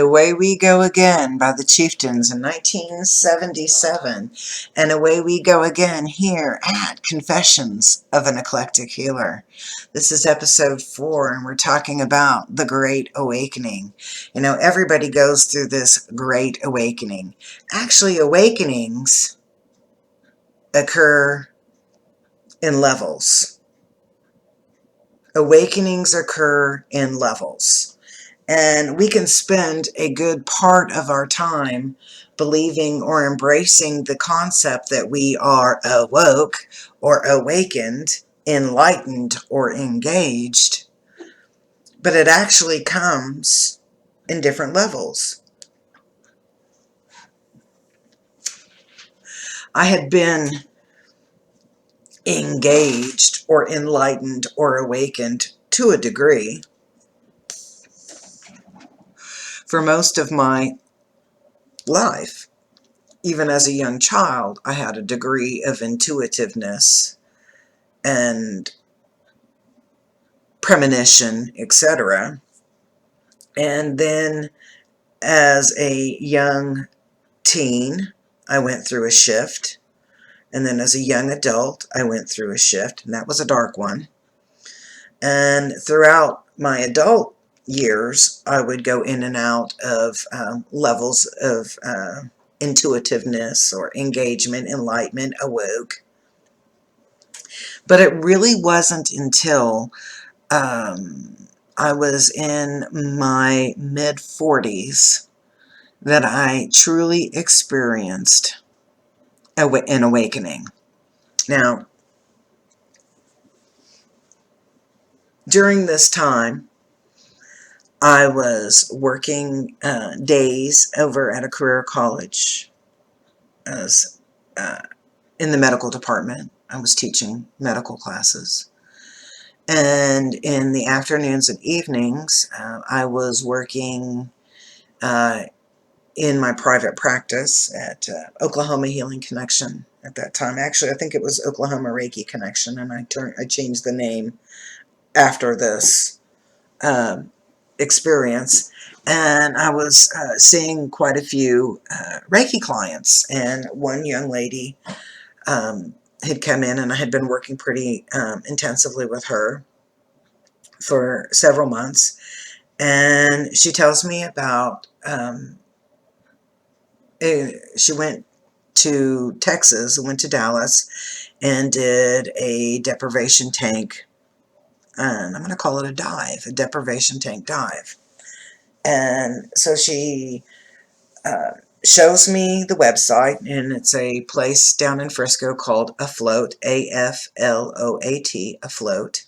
Away We Go Again by the Chieftains in 1977. And away we go again here at Confessions of an Eclectic Healer. This is episode 4, and we're talking about the Great Awakening. You know, everybody goes through this Great Awakening. Actually, awakenings occur in levels. Awakenings occur in levels. And we can spend a good part of our time believing or embracing the concept that we are awoke or awakened, enlightened or engaged, but it actually comes in different levels. I had been engaged or enlightened or awakened to a degree for most of my life. Even as a young child, I had a degree of intuitiveness and premonition, etc. And then as a young teen, I went through a shift. And then as a young adult, I went through a shift, and that was a dark one. And throughout my adult years, I would go in and out of levels of intuitiveness or engagement, enlightenment, awoke. But it really wasn't until I was in my mid-40s that I truly experienced an awakening. Now, during this time, I was working days over at a career college as in the medical department. I was teaching medical classes. And in the afternoons and evenings, I was working in my private practice at Oklahoma Healing Connection at that time. Actually, I think it was Oklahoma Reiki Connection, and I changed the name after this experience. And I was seeing quite a few Reiki clients, and one young lady had come in, and I had been working pretty intensively with her for several months. And she tells me about she went to Texas, went to Dallas, and did a deprivation tank, and I'm going to call it a deprivation tank dive. And so she shows me the website, and it's a place down in Frisco called Afloat, A-F-L-O-A-T, Afloat.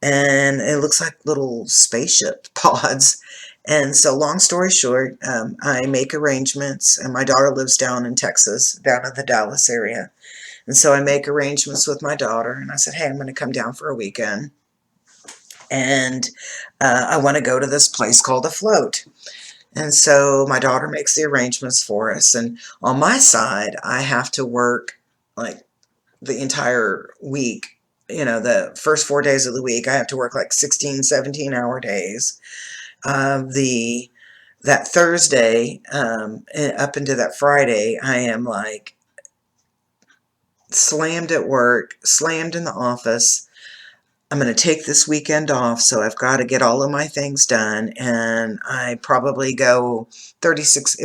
And it looks like little spaceship pods. And so long story short, I make arrangements, and my daughter lives down in Texas, down in the Dallas area. And so I make arrangements with my daughter, and I said, hey, I'm going to come down for a weekend. And I want to go to this place called Afloat. And so my daughter makes the arrangements for us. And on my side, I have to work like the entire week. You know, the first 4 days of the week, I have to work like 16, 17-hour days. That Thursday up into that Friday, I am like slammed at work, slammed in the office. I'm going to take this weekend off, so I've got to get all of my things done, and I probably go 36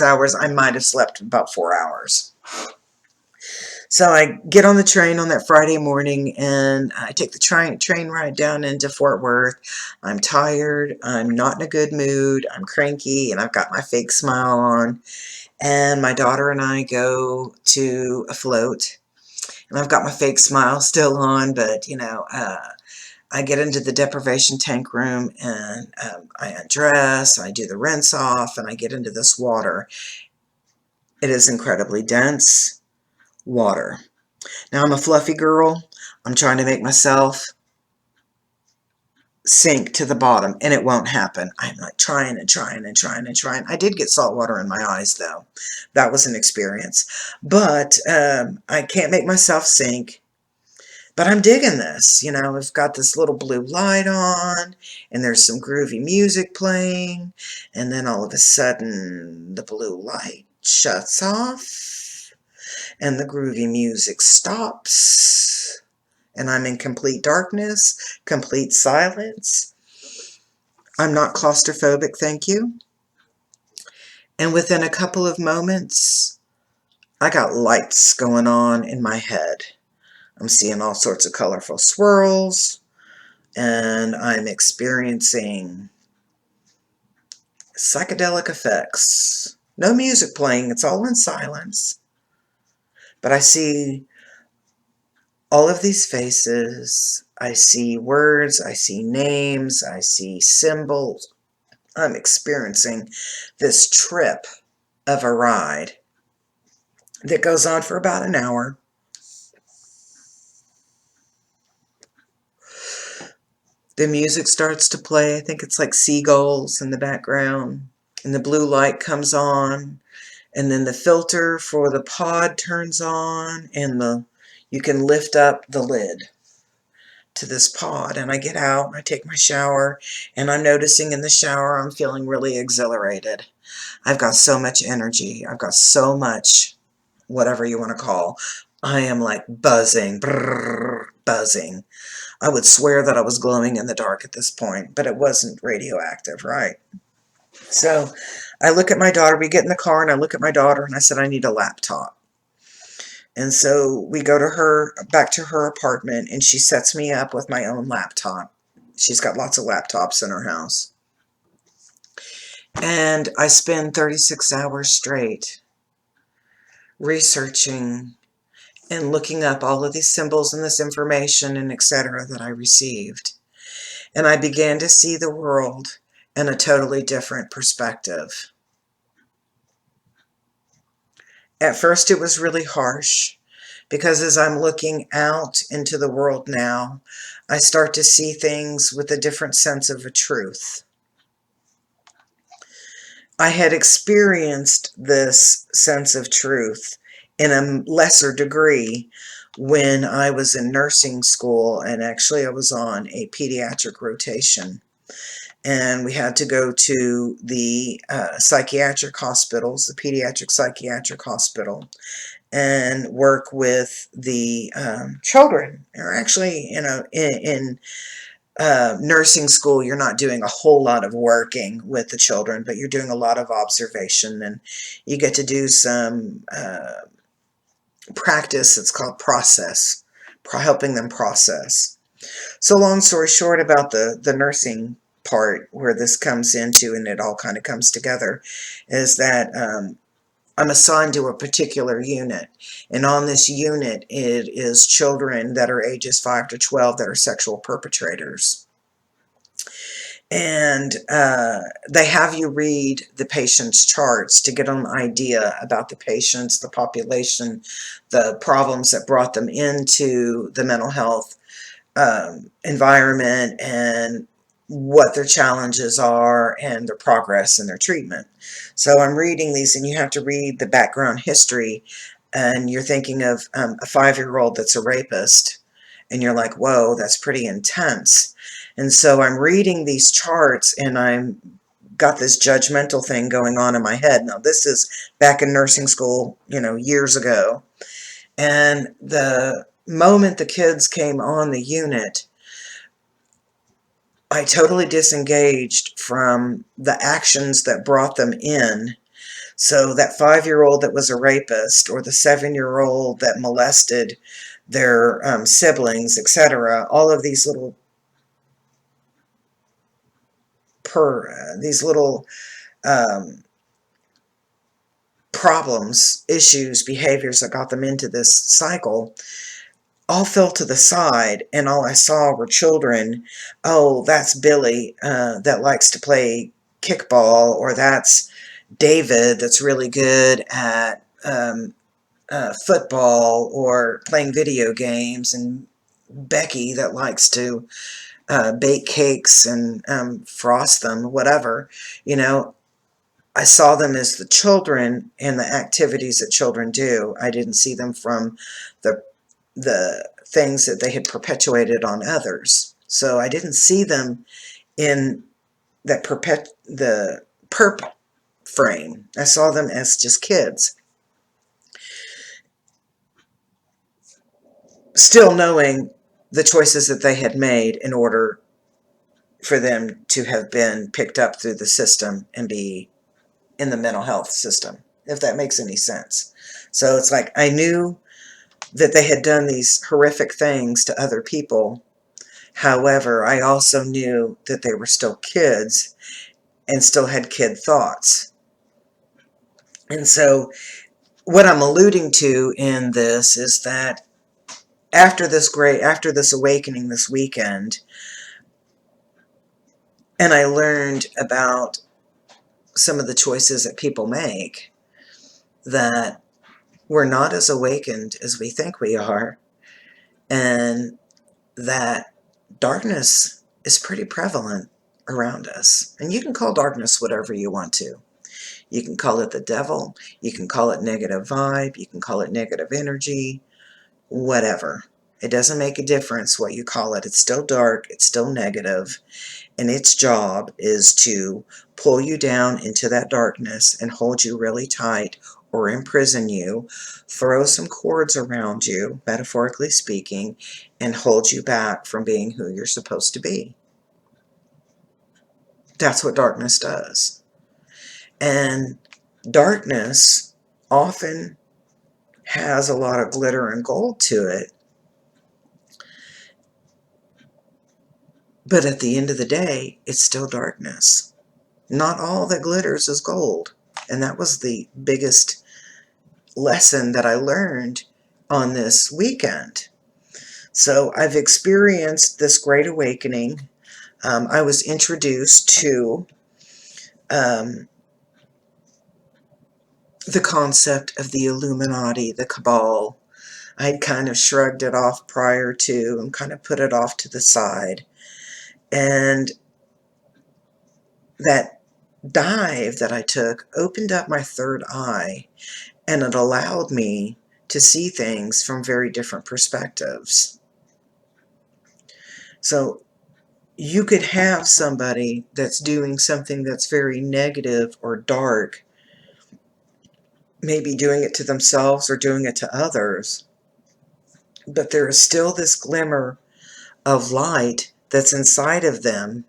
hours. I might have slept about 4 hours. So I get on the train on that Friday morning, and I take the train ride down into Fort Worth. I'm tired. I'm not in a good mood. I'm cranky, and I've got my fake smile on. And my daughter and I go to Afloat, and I've got my fake smile still on, but, you know, I get into the deprivation tank room, and I undress, I do the rinse off, and I get into this water. It is incredibly dense water. Now, I'm a fluffy girl. I'm trying to make myself sink to the bottom, and it won't happen. I'm like trying and trying and trying and trying. I did get salt water in my eyes, though. That was an experience. But I can't make myself sink. But I'm digging this. We've got this little blue light on, and there's some groovy music playing, and then all of a sudden the blue light shuts off, and the groovy music stops, and I'm in complete darkness, complete silence. I'm not claustrophobic, thank you. And within a couple of moments, I got lights going on in my head. I'm seeing all sorts of colorful swirls, and I'm experiencing psychedelic effects. No music playing, it's all in silence. But I see all of these faces, I see words, I see names, I see symbols. I'm experiencing this trip of a ride that goes on for about an hour. The music starts to play. I think it's like seagulls in the background. And the blue light comes on. And then the filter for the pod turns on. And you can lift up the lid to this pod. And I get out and I take my shower. And I'm noticing in the shower I'm feeling really exhilarated. I've got so much energy. I've got so much, whatever you want to call. I am like buzzing, brrr, buzzing. I would swear that I was glowing in the dark at this point, but it wasn't radioactive, right? So I look at my daughter. We get in the car and I look at my daughter and I said, I need a laptop. And so we go back to her apartment, and she sets me up with my own laptop. She's got lots of laptops in her house. And I spend 36 hours straight researching and looking up all of these symbols and this information and etc. that I received. And I began to see the world in a totally different perspective. At first it was really harsh, because as I'm looking out into the world now, I start to see things with a different sense of a truth. I had experienced this sense of truth in a lesser degree when I was in nursing school, and actually I was on a pediatric rotation. And we had to go to the psychiatric hospitals, the pediatric psychiatric hospital, and work with the children. Or actually, in nursing school, you're not doing a whole lot of working with the children, but you're doing a lot of observation, and you get to do some practice. It's called process, helping them process. So long story short about the nursing part, where this comes into and it all kind of comes together, is that I'm assigned to a particular unit, and on this unit it is children that are ages 5 to 12 that are sexual perpetrators. And they have you read the patient's charts to get an idea about the patients, the population, the problems that brought them into the mental health environment, and what their challenges are and their progress in their treatment. So I'm reading these, and you have to read the background history, and you're thinking of a 5-year-old that's a rapist, and you're like, whoa, that's pretty intense. And so I'm reading these charts, and I'm got this judgmental thing going on in my head. Now, this is back in nursing school, years ago. And the moment the kids came on the unit, I totally disengaged from the actions that brought them in. So that 5-year-old that was a rapist, or the 7-year-old that molested their siblings, etc., all of these little problems, issues, behaviors that got them into this cycle, all fell to the side, and all I saw were children. Oh, that's Billy that likes to play kickball, or that's David that's really good at football or playing video games, and Becky that likes to bake cakes and frost them, whatever. I saw them as the children and the activities that children do. I didn't see them from the the things that they had perpetuated on others. So I didn't see them in that the perp frame. I saw them as just kids, still knowing the choices that they had made in order for them to have been picked up through the system and be in the mental health system, if that makes any sense. So it's like I knew that they had done these horrific things to other people. However, I also knew that they were still kids and still had kid thoughts. And so what I'm alluding to in this is that after this awakening this weekend, and I learned about some of the choices that people make, that we're not as awakened as we think we are, and that darkness is pretty prevalent around us. And you can call darkness whatever you want to. You can call it the devil, you can call it negative vibe, you can call it negative energy, whatever. It doesn't make a difference what you call it. It's still dark, it's still negative, and its job is to pull you down into that darkness and hold you really tight or imprison you, throw some cords around you, metaphorically speaking, and hold you back from being who you're supposed to be. That's what darkness does. And darkness often has a lot of glitter and gold to it, but at the end of the day, it's still darkness. Not all that glitters is gold. And that was the biggest lesson that I learned on this weekend. So I've experienced this great awakening. I was introduced to the concept of the Illuminati, the Cabal. I'd kind of shrugged it off prior to and kind of put it off to the side. And that dive that I took opened up my third eye, and it allowed me to see things from very different perspectives. So you could have somebody that's doing something that's very negative or dark, maybe doing it to themselves or doing it to others, but there is still this glimmer of light that's inside of them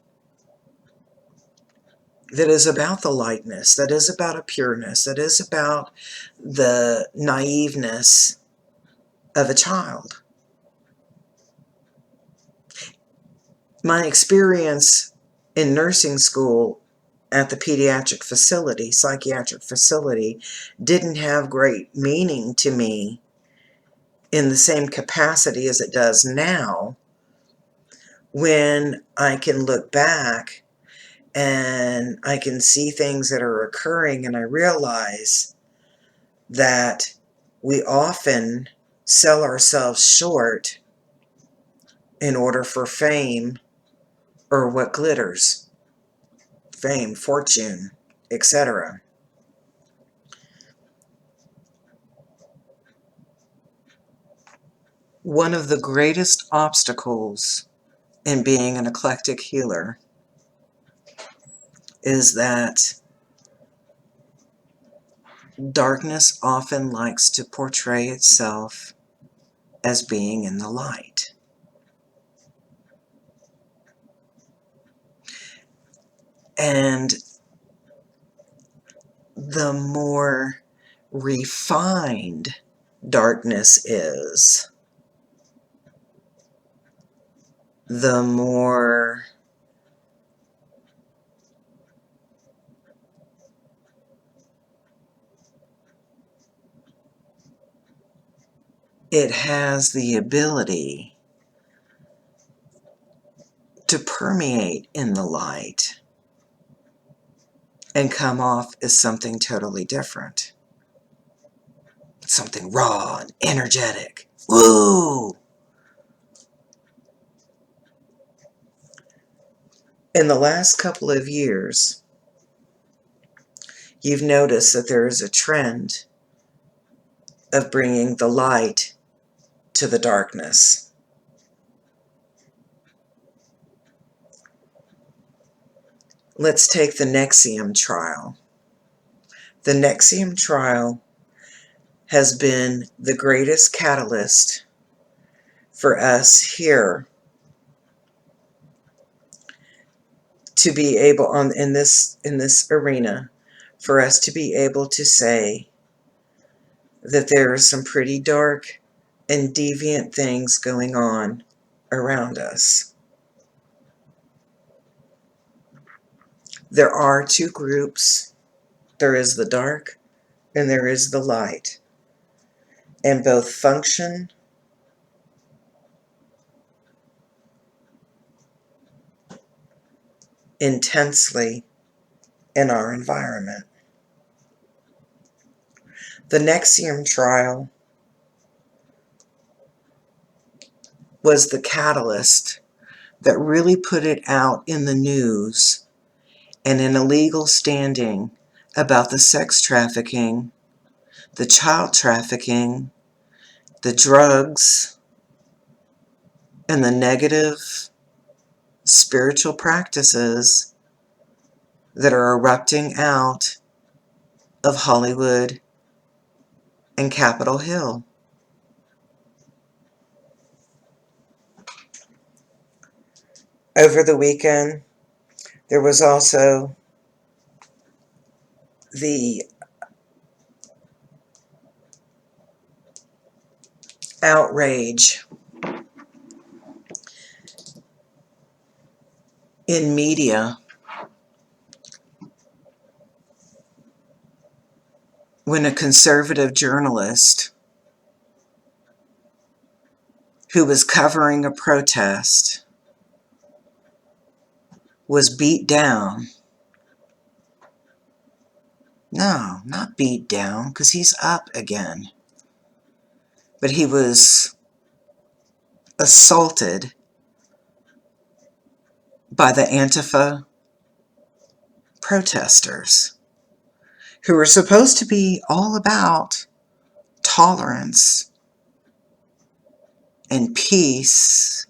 that is about the lightness, that is about a pureness, that is about the naiveness of a child. My experience in nursing school at the psychiatric facility, didn't have great meaning to me in the same capacity as it does now, when I can look back and I can see things that are occurring, and I realize that we often sell ourselves short in order for fame or what glitters, fame, fortune, etc. One of the greatest obstacles in being an eclectic healer is that darkness often likes to portray itself as being in the light. And the more refined darkness is, the more it has the ability to permeate in the light and come off as something totally different. Something raw and energetic. Woo! In the last couple of years, you've noticed that there is a trend of bringing the light to the darkness. Let's take the Nexium trial. The Nexium trial has been the greatest catalyst for us here to be able in this arena, for us to be able to say that there are some pretty dark and deviant things going on around us. There are two groups. There is the dark and there is the light, and both function intensely in our environment. The Nexium trial was the catalyst that really put it out in the news and in a legal standing about the sex trafficking, the child trafficking, the drugs, and the negative spiritual practices that are erupting out of Hollywood and Capitol Hill. Over the weekend, there was also the outrage in media when a conservative journalist who was covering a protest was beat down. No, not beat down, because he's up again. But he was assaulted by the Antifa protesters, who were supposed to be all about tolerance and peace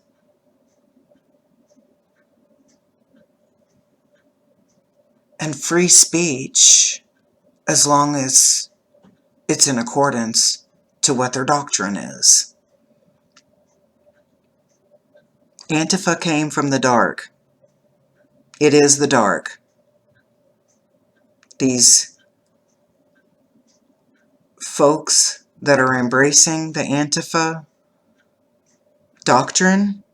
and free speech, as long as it's in accordance to what their doctrine is. Antifa came from the dark. It is the dark. These folks that are embracing the Antifa doctrine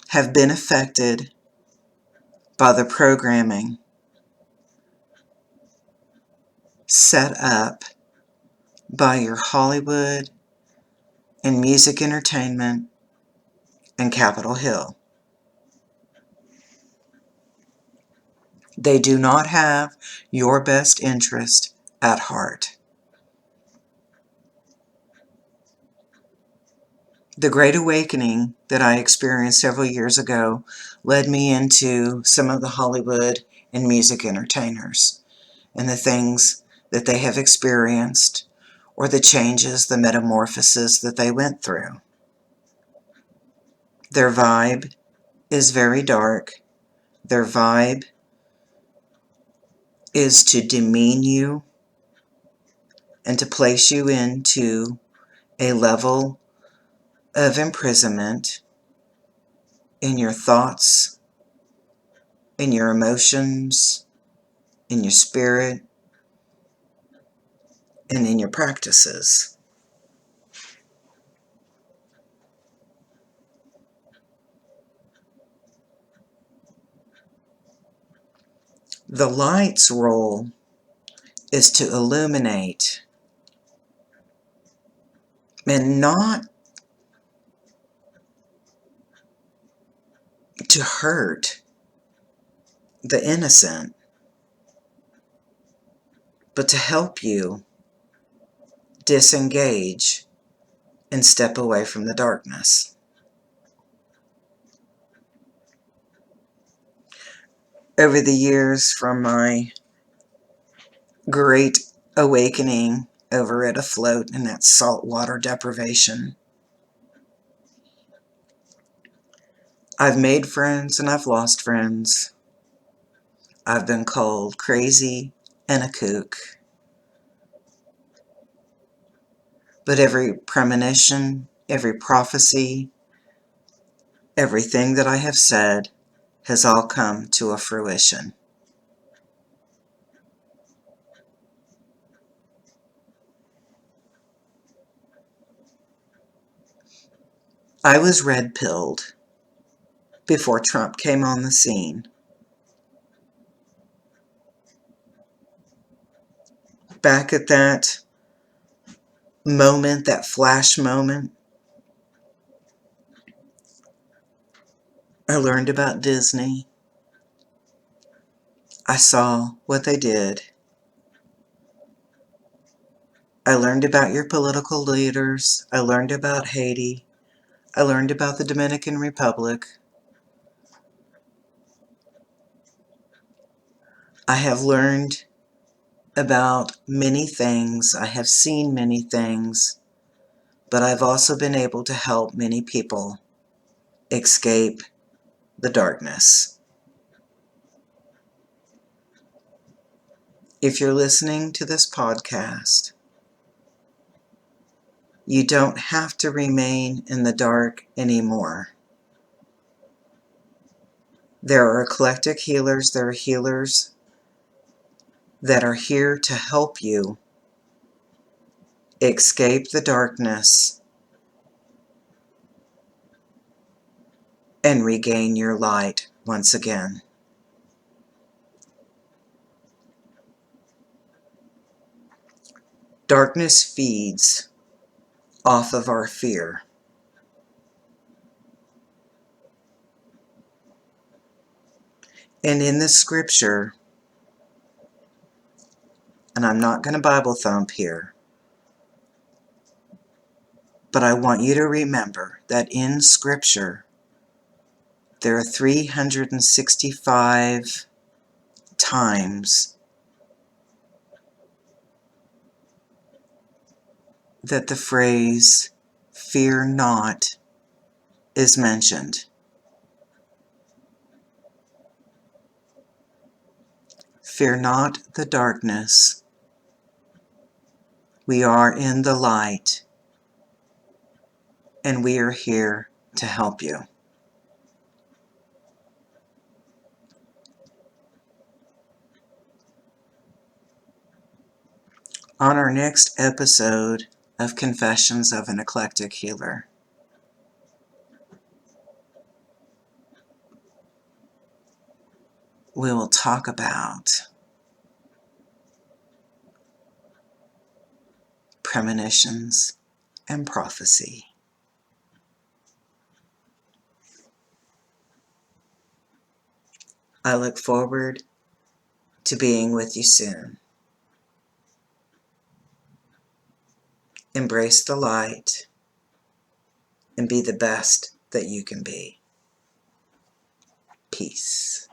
have been affected by the programming set up by your Hollywood and music entertainment and Capitol Hill. They do not have your best interest at heart. The Great Awakening that I experienced several years ago led me into some of the Hollywood and music entertainers and the things that they have experienced, or the changes, the metamorphoses that they went through. Their vibe is very dark. Their vibe is to demean you and to place you into a level of imprisonment in your thoughts, in your emotions, in your spirit, and in your practices. The light's role is to illuminate and not to hurt the innocent, but to help you disengage and step away from the darkness. Over the years, from my great awakening over it afloat in that salt water deprivation. I've made friends and I've lost friends. I've been called crazy and a kook. But every premonition, every prophecy, everything that I have said has all come to a fruition. I was red-pilled before Trump came on the scene. Back at that moment, that flash moment, I learned about Disney. I saw what they did. I learned about your political leaders. I learned about Haiti. I learned about the Dominican Republic. I have learned about many things. I have seen many things. But I've also been able to help many people escape the darkness. If you're listening to this podcast, you don't have to remain in the dark anymore. There are eclectic healers. There are healers that are here to help you escape the darkness and regain your light once again. Darkness feeds off of our fear. And in the scripture, and I'm not going to Bible thump here, but I want you to remember that in scripture, there are 365 times that the phrase, fear not, is mentioned. Fear not the darkness. We are in the light, and we are here to help you. On our next episode of Confessions of an Eclectic Healer, we will talk about premonitions and prophecy. I look forward to being with you soon. Embrace the light and be the best that you can be. Peace.